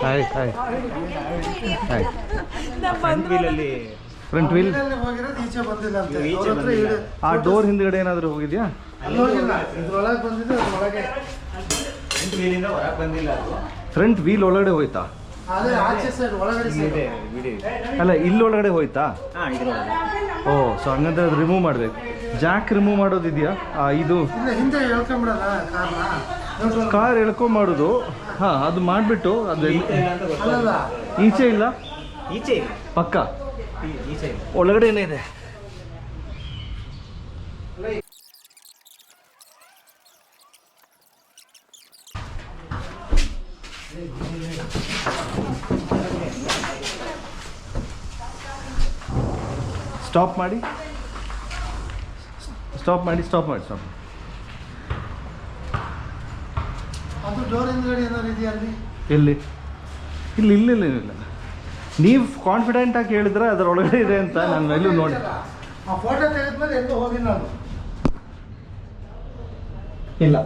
Hi hi hi. Front wheel ಈಚೆ ಬಂದಿಲ್ಲ ಅಂತ. ಆ ಡೋರ್ ಹಿಂದ್ಗಡೆ ಏನಾದರೂ ಹೋಗಿದ್ಯಾ? ಇದ್ರೊಳಗೆ ಬಂದಿದೆ, ಅದ್ರೊಳಗೆ ಫ್ರಂಟ್ ವೀಲ್ ಒಳಗಡೆ ಹೋಯ್ತಾ? ಅದೇ ಆಚೆ ಸೈಡ್ ಒಳಗಡೆ ಸೈಡ್. ಅಲ್ಲ ಇಲ್ಲೊಳಗಡೆ ಹೋಯ್ತಾ? ಓ, ಸೊ ಹಂಗಂದ್ರೆ ಅದು ರಿಮೂವ್ ಮಾಡಬೇಕು. ಜಾಕ್ ರಿಮೂವ್ ಮಾಡೋದಿದೆಯಾ? ಇದು ಇಲ್ಲ, ಹಿಂದೆ ಹೇಳ್ಕೊಂಬಿಡೋಣ ಕಾರ್ನ. ಕಾರ್ ಎಳ್ಕೊಂಬಾಡೋದು. ಹಾಂ, ಅದು ಮಾಡಿಬಿಟ್ಟು ಅದು ಅಲ್ಲಲ್ಲ, ಈಚೆ ಇಲ್ಲ, ಈಚೆ ಪಕ್ಕ ಈಚೆ ಒಳಗಡೆ ಏನಿದೆ? ಸ್ಟಾಪ್ ಮಾಡಿ. ಅದು ಡೋರ್ ಹಿಂದ್ಗಡೆ ಏನಾದ್ರು ಇದೆಯಾ ಅಲ್ಲಿ? ಎಲ್ಲಿ? ಇಲ್ಲ. ನೀವು ಕಾನ್ಫಿಡೆಂಟ್ ಆಗಿ ಹೇಳಿದ್ರೆ ಅದರ ಒಳಗಡೆ ಇದೆ ಅಂತ ನಾನು ಎಲ್ಲೂ ನೋಡಿ. ಆ ಫೋಟೋ ತೆಗೆದ್ಮೇಲೆ ಎಲ್ಲೂ ಹೋಗಿಲ್ಲ ನಾನು. ಇಲ್ಲ.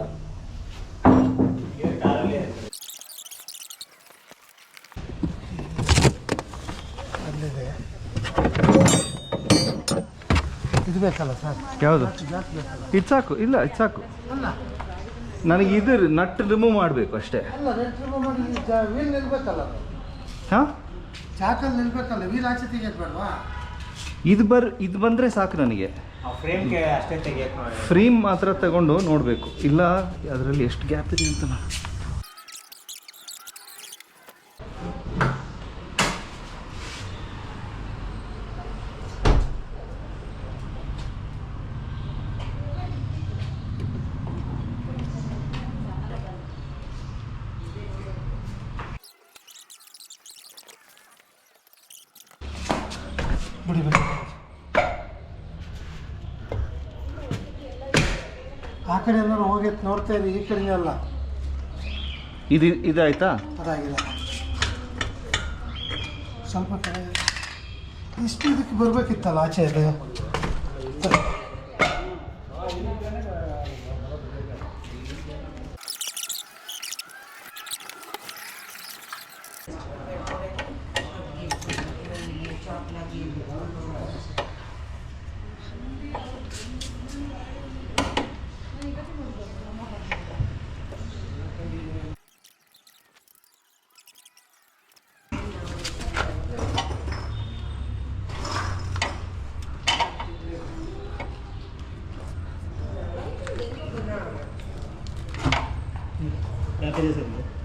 ಅಲ್ಲಿದೆ. ಇದು ಬೇಕಲ್ಲ ಸರ್? ಯಾವುದು? ಜಾಸ್ತಿ ಬೇಕಲ್ಲ? ಇದು ಸಾಕು. ಇಲ್ಲ, ಇದು ಸಾಕು. ಅಲ್ಲ, ನನಗೆ ಇದು ನಟ್ ರಿಮೂವ್ ಮಾಡಬೇಕು ಅಷ್ಟೇ. ಅಲ್ಲ, ರೆಡ್ ರಿಮೂವ್ ಮಾಡಿ ವೀಲ್ ನಿಲ್ಬೇಕಲ್ಲ. ಹಾಂ, ಚಾಕಲ್ಲಿ ನಿಲ್ಬೇಕಲ್ಲ, ವೀಲ್ ಆಚೆ ತೆಗಿಯೋದು ಬೇಡವಾ? ಇದು ಬಂದರೆ ಸಾಕು ನನಗೆ. ಫ್ರೇಮ್ಗೆ ಅಷ್ಟೇ ತೆಗಿಯಕ್ಕೆ. ಫ್ರೇಮ್ ಮಾತ್ರ ತಗೊಂಡು ನೋಡಬೇಕು, ಇಲ್ಲ ಅದರಲ್ಲಿ ಎಷ್ಟು ಗ್ಯಾಪ್ ಇದೆ ಅಂತ. ನಾನು ಬಿಡಿ. ಆ ಕಡೆ ಏನಾದ್ರು ಹೋಗೈತೆ ನೋಡ್ತಾ ಇರಿ, ಈ ಕಡೆನೇ ಅಲ್ಲ. ಇದಾಯ್ತಾ? ಅದಾಗಿಲ್ಲ, ಸ್ವಲ್ಪ ಕಡೆ ಇಷ್ಟು ಇದಕ್ಕೆ ಬರಬೇಕಿತ್ತಲ್ಲ ಆಚೆ. ಇದು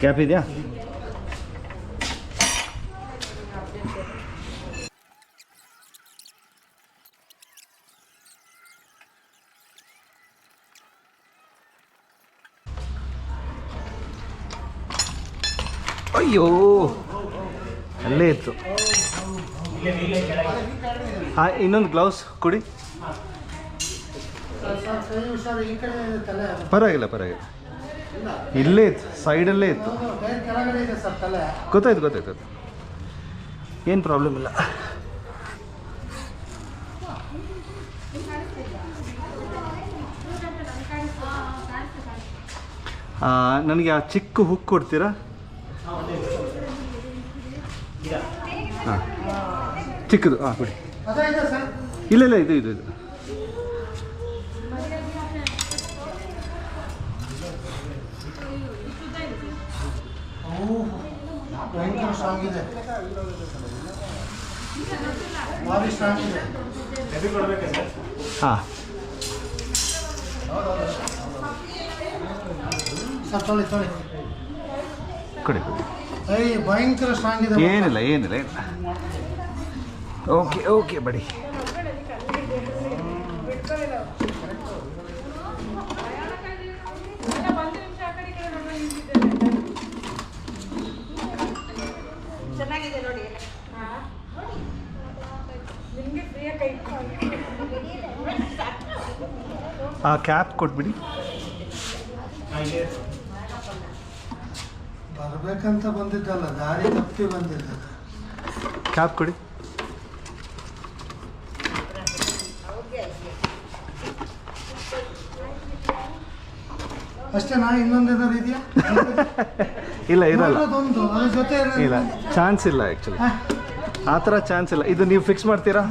ಗ್ಯಾಪ್ ಇದೆಯಾ? ಅಯ್ಯೋ, ಅಲ್ಲೇ ಇತ್ತು. ಹಾಂ, ಇನ್ನೊಂದು ಗ್ಲೌಸ್ ಕೊಡಿ. ಪರವಾಗಿಲ್ಲ. ಇಲ್ಲೇ ಇತ್ತು, ಸೈಡಲ್ಲೇ ಇತ್ತು. ಕೆಳಗಡೆ ಇದೆ ಸರ್ ತಲೆ. ಗೊತ್ತಾಯ್ತು. ಏನು ಪ್ರಾಬ್ಲಮ್ ಇಲ್ಲ. ನನಗೆ ಆ ಚಿಕ್ಕ ಹುಕ್ ಕೊಡ್ತೀರಾ? ಹಾಂ, ಚಿಕ್ಕದು. ಹಾಂ, ಕೊಡಿ. ಇಲ್ಲ, ಇದು ಭಯಂಕರ ಸ್ಟ್ರಾಂಗ್ ಇದೆ, ಭಾರಿ ಸ್ಟ್ರಾಂಗ್ ಇದೆ. ಹಾಂ, ಸರ್ ತೊಳಿ ಕೊಡಿ. ಭಯಂಕರ ಸ್ಟ್ರಾಂಗ್ ಇದೆ. ಏನಿಲ್ಲ. ಓಕೆ ಬಡಿ. ಚೆನ್ನಾಗಿದೆ ನೋಡಿ. ಆ ಕ್ಯಾಪ್ ಕೊಟ್ಬಿಡಿ. ಬರ್ಬೇಕಂತ ಬಂದಿದ್ದಲ್ಲ, ದಾರಿ ತಪ್ಪಿ ಬಂದಿದ್ದ. ಕ್ಯಾಪ್ ಕೊಡಿ. ಅಷ್ಟೇನಾ ಇನ್ನೊಂದೇನಾದ್ರು ಇದೆಯಾ ಇಲ್ಲ ಇರಲ್ಲ, ಒಂದು ಅದ್ರ ಜೊತೆ ಇಲ್ಲ ಚಾನ್ಸ್ ಇಲ್ಲ ಆ್ಯಕ್ಚುಲಿ, ಆ ಥರ ಚಾನ್ಸ್ ಇಲ್ಲ. ಇದು ನೀವು ಫಿಕ್ಸ್ ಮಾಡ್ತೀರಾ?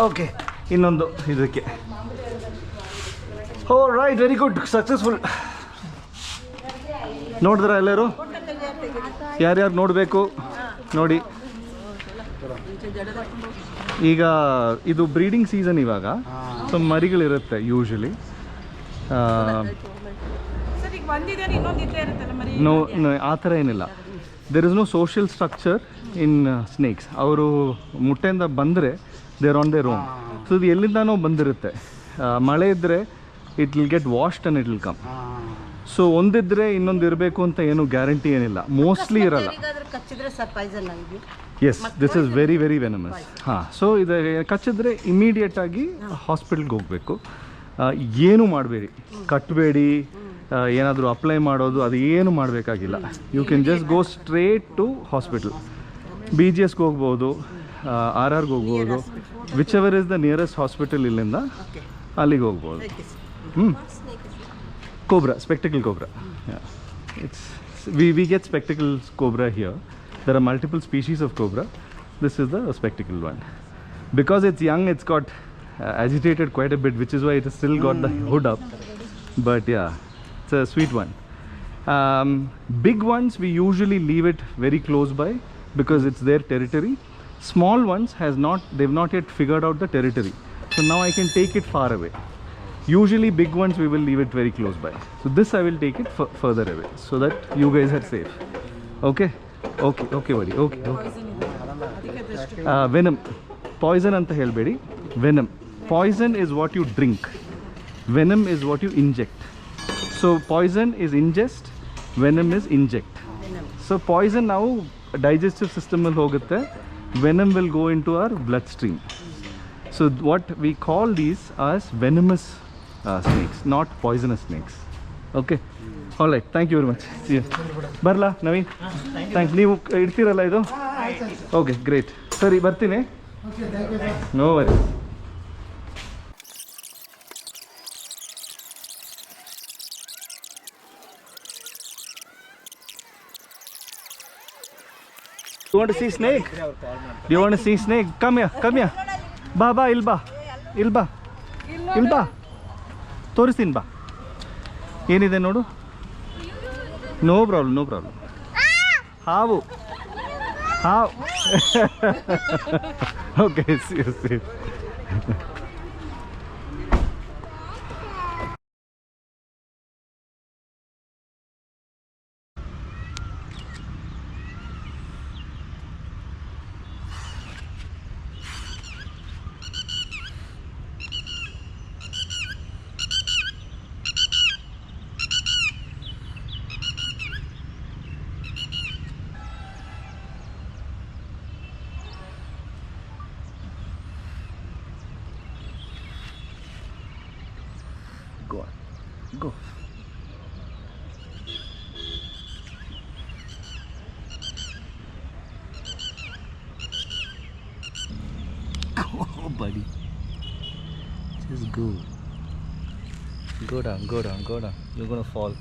ಓಕೆ, ಇನ್ನೊಂದು ಇದಕ್ಕೆ. ಓ ರೈಟ್, ವೆರಿ ಗುಡ್, ಸಕ್ಸಸ್ಫುಲ್. ನೋಡಿದ್ರ ಎಲ್ಲರೂ? ಯಾರ್ಯಾರು ನೋಡಬೇಕು ನೋಡಿ. ಈಗ ಇದು ಬ್ರೀಡಿಂಗ್ ಸೀಸನ್ ಇವಾಗ, ಸೊ ಮರಿಗಳಿರುತ್ತೆ ಯೂಶಲಿ. ಸರ್ ಈಗ ಒಂದಿದೆ ಇನ್ನೊಂದು ಇದ್ದೇ ಇರುತ್ತಲ್ಲ ಮರಿ. ನೋ, ಆ ಥರ ಏನಿಲ್ಲ. There is no social structure in snakes. ಅವರು ಮುಟ್ಟೆಯಿಂದ ಬಂದರೆ they're on their own. So ಇದು ಎಲ್ಲಿಂದನೋ ಬಂದಿರುತ್ತೆ. ಮಳೆ ಇದ್ದರೆ it will get washed and it will come. So ಒಂದಿದ್ರೆ ಇನ್ನೊಂದು ಇರಬೇಕು ಅಂತ ಏನು ಗ್ಯಾರಂಟಿ ಏನಿಲ್ಲ, ಮೋಸ್ಟ್ಲಿ ಇರಲ್ಲ. ಕಚ್ಚಿದ್ರೆ ಸರ್ ಪಾಯ್ಸನ್ ಆಗಿ. Yes, this is very very venomous. ಹಾಂ, ಸೊ ಇದು ಕಚ್ಚಿದ್ರೆ ಇಮಿಡಿಯೇಟಾಗಿ ಹಾಸ್ಪಿಟಲ್ಗೆ ಹೋಗಬೇಕು. ಏನು ಮಾಡಬೇಡಿ, ಕಟ್ಟಬೇಡಿ, ಏನಾದರೂ ಅಪ್ಲೈ ಮಾಡೋದು ಅದು ಏನು ಮಾಡಬೇಕಾಗಿಲ್ಲ. You can just go straight to hospital. BGSಗೆ ಹೋಗ್ಬೋದು, RRಗೆ ಹೋಗ್ಬೋದು, whichever is the nearest hospital ಇಲ್ಲಿಂದ ಅಲ್ಲಿಗೆ ಹೋಗ್ಬೋದು. Cobra, spectacle cobra. Yeah, we get spectacle cobra here. There are multiple species of cobra. This is the spectacle one. Because it's young, it's got agitated quite a bit, which is why it has still got the hood up. But yeah, it's a sweet one. Big ones we usually leave it very close by because it's their territory. Small ones they've not yet figured out the territory. So now I can take it far away. Usually big ones we will leave it very close by. So this I will take it further away so that you guys are safe. Okay? Okay buddy. Okay. Venom. Poison anta helbedi. Venom. Poison is what you drink. Venom is what you inject. So poison is ingest, venom is inject. So poison now digestive system will hogutte, venom will go into our bloodstream. So what we call these as venomous snakes, not poisonous snakes. Okay? All right, thank you very much. See you. Barla, Naveen? Thanks. ನೀವು ಇಡ್ತೀರಲ್ಲ ಇದು? Okay, great. ಸರಿ, ಬರ್ತೀನಿ. No worry. You want to see snake? Do you want to see snake? Come here. ಬಾ, ಇಲ್ಲಿ ಬಾ. ತೋರಿಸ್ತೀನಿ ಬಾ. ಏನಿದೆ ನೋಡು. No problem. ಹಾವು. Okay, see. Go. Oh, buddy. Just go. Go down. You're gonna fall.